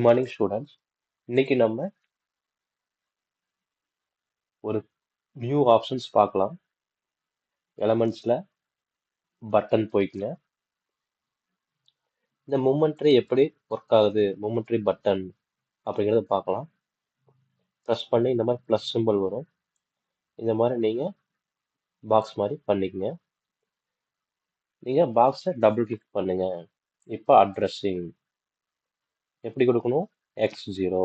Good morning students. இன்னைக்கு நம்ம ஒரு நியூ ஆப்ஷன்ஸ் பார்க்கலாம். எலமெண்ட்ஸ்ல பட்டன் போய்க்குங்க. இந்த மொமெண்ட்ரி எப்படி ஒர்க் ஆகுது, மொமெண்ட்ரி பட்டன் அப்படிங்கிறத பார்க்கலாம். ப்ரெஸ் பண்ணி இந்த மாதிரி ப்ளஸ் சிம்பிள் வரும். இந்த மாதிரி நீங்க பாக்ஸ் மாதிரி பண்ணிக்கங்க. நீங்க பாக்ஸை டபுள் கிளிக் பண்ணுங்க. இப்போ அட்ரஸிங் எப்படி கொடுக்கணும்? x0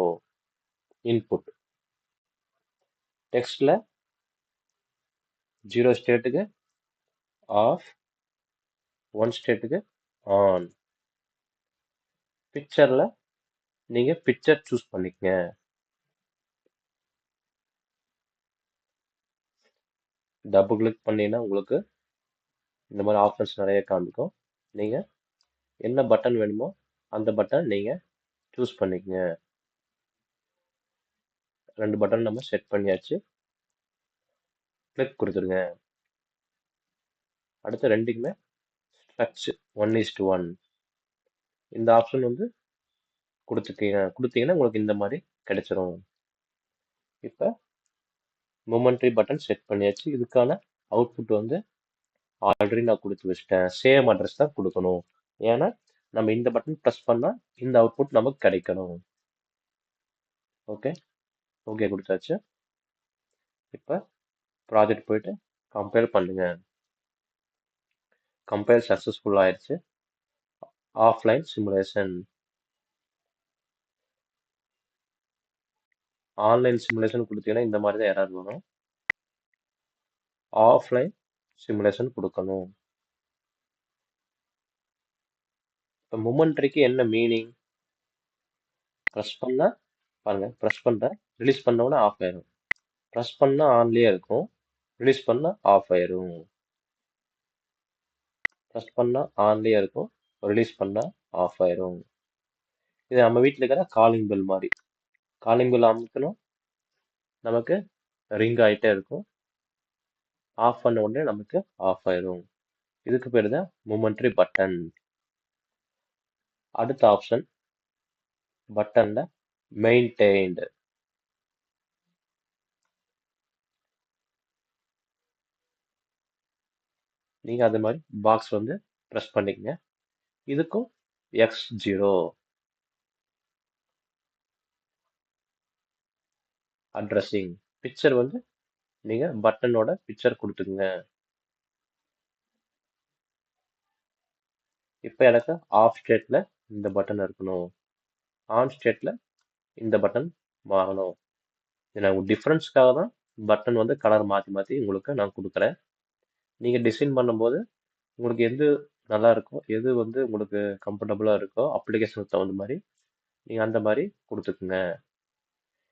இன்புட் டெக்ஸ்ட்ல 0 ஸ்டேட்டுக்கு ஆஃப், 1 ஸ்டேட்டுக்கு ஆன். பிக்சர்ல நீங்க பிக்சர் சூஸ் பண்ணிக்கங்க. டபுள் கிளிக் பண்ணீங்கன்னா உங்களுக்கு இந்த மாதிரி ஆப்ஷன்ஸ் நிறைய காமிக்கும். நீங்க என்ன பட்டன் வேணுமோ அந்த பட்டன் நீங்க சூஸ் பண்ணிக்கங்க. 2 பட்டன் நம்ம செட் பண்ணியாச்சு. கிளிக் கொடுத்துருங்க. அடுத்த ரெண்டுக்குமே ஸ்ட்ரக்ச் 1:1 இந்த ஆப்ஷன் வந்து கொடுத்தீங்கன்னா உங்களுக்கு இந்த மாதிரி கிடைச்சிரும். இப்போ மொமெண்ட்ரி பட்டன் செட் பண்ணியாச்சு. இதுக்கான அவுட்புட் வந்து ஆல்ரெடி நான் கொடுத்து வச்சிட்டேன். சேம் அட்ரஸ் தான் கொடுக்கணும். ஏன்னா நம்ம இந்த பட்டன் ப்ரெஸ் பண்ணா இந்த அவுட்புட் நமக்கு கிடைக்கணும். ஓகே கொடுத்தாச்சு. இப்போ ப்ராஜெக்ட் போயிட்டு கம்பைல் பண்ணுங்க. கம்பைல் சக்சஸ்ஃபுல் ஆயிடுச்சு. Offline simulation. ஆன்லைன் சிமுலேஷன் கொடுத்தீங்கன்னா இந்த மாதிரி தான் எரர் வரும். ஆஃப்லைன் சிமுலேஷன் கொடுக்கணும். இப்போ மொமெண்ட்ரிக்கு என்ன மீனிங்? ப்ரெஸ் பண்ணா பாருங்க, ப்ரெஸ் பண்றேன், ரிலீஸ் பண்ண உடனே ஆஃப் ஆயிரும். ப்ரெஸ் பண்ணா ஆன்லயே இருக்கும், ரிலீஸ் பண்ணா ஆஃப் ஆயிரும். ப்ரெஸ் பண்ணா ஆன்லயே இருக்கும், ரிலீஸ் பண்ணா ஆஃப் ஆயிரும். இது நம்ம வீட்டில் இருக்கிற காலிங் பெல் மாதிரி. காலிங் பெல் அமுக்கணும், நமக்கு ரிங் ஆகிட்டே இருக்கும். ஆஃப் பண்ண உடனே நமக்கு ஆஃப் ஆயிரும். இதுக்கு பேர் தான் மொமெண்ட்ரி பட்டன். அடுத்த ஆப்ஷன் பட்டன்ல மெயின்டைன்டு. நீங்க அது மாதிரி பாக்ஸ் வந்து ப்ரெஸ் பண்ணிக்கங்க. இதுக்கும் x0 அட்ரஸிங். பிக்சர் வந்து நீங்க பட்டனோட பிக்சர் கொடுத்துக்குங்க. இப்போ எனக்கு ஆஃப் ஸ்டேட்ல இந்த பட்டன் இருக்கணும், ஆன் ஸ்டேட்ல இந்த பட்டன் மாறணும். எனக்கு டிஃப்ரென்ஸ்க்காக தான் பட்டன் வந்து கலர் மாற்றி மாற்றி உங்களுக்கு நான் கொடுக்குறேன். நீங்கள் டிசைன் பண்ணும்போது உங்களுக்கு எது நல்லா இருக்கோ, எது வந்து உங்களுக்கு கம்ஃபர்டபுளாக இருக்கோ அப்ளிகேஷனுக்கு தகுந்த மாதிரி நீங்கள் அந்த மாதிரி கொடுத்துக்குங்க.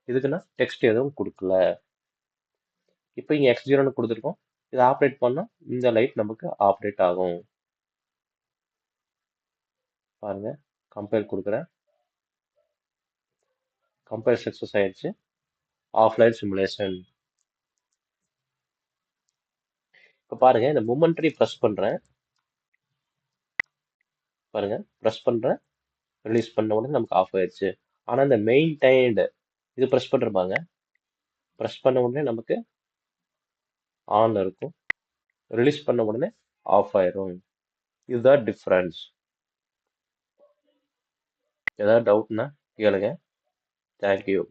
இதுக்கு நான் டெக்ஸ்ட் எதுவும் கொடுக்கல. இப்போ இங்கே x0ன்னு கொடுத்துருக்கோம். இதை ஆப்ரேட் பண்ணால் இந்த லைட் நமக்கு ஆப்ரேட் ஆகும். பாருங்க, கம்பைல் கொடுக்குறேன். கம்பைல் சக்ஸஸ் ஆயிடுச்சு. Offline simulation. இப்போ பாருங்க, இந்த மொமெண்ட்ரி ப்ரெஸ் பண்றேன். பாருங்க, ப்ரெஸ் பண்றேன், ரிலீஸ் பண்ண உடனே நமக்கு ஆஃப் ஆயிடுச்சு. ஆனா இந்த மெயின்டைன்டு இது ப்ரெஸ் பண்றப்பாங்க, ப்ரெஸ் பண்ண உடனே நமக்கு ஆன்ல இருக்கும், ரிலீஸ் பண்ண உடனே ஆஃப் ஆயிரும். இதுதான் டிஃபரன்ஸ். ஏதாவது டவுட்னா கேளுங்க. தேங்க்யூ.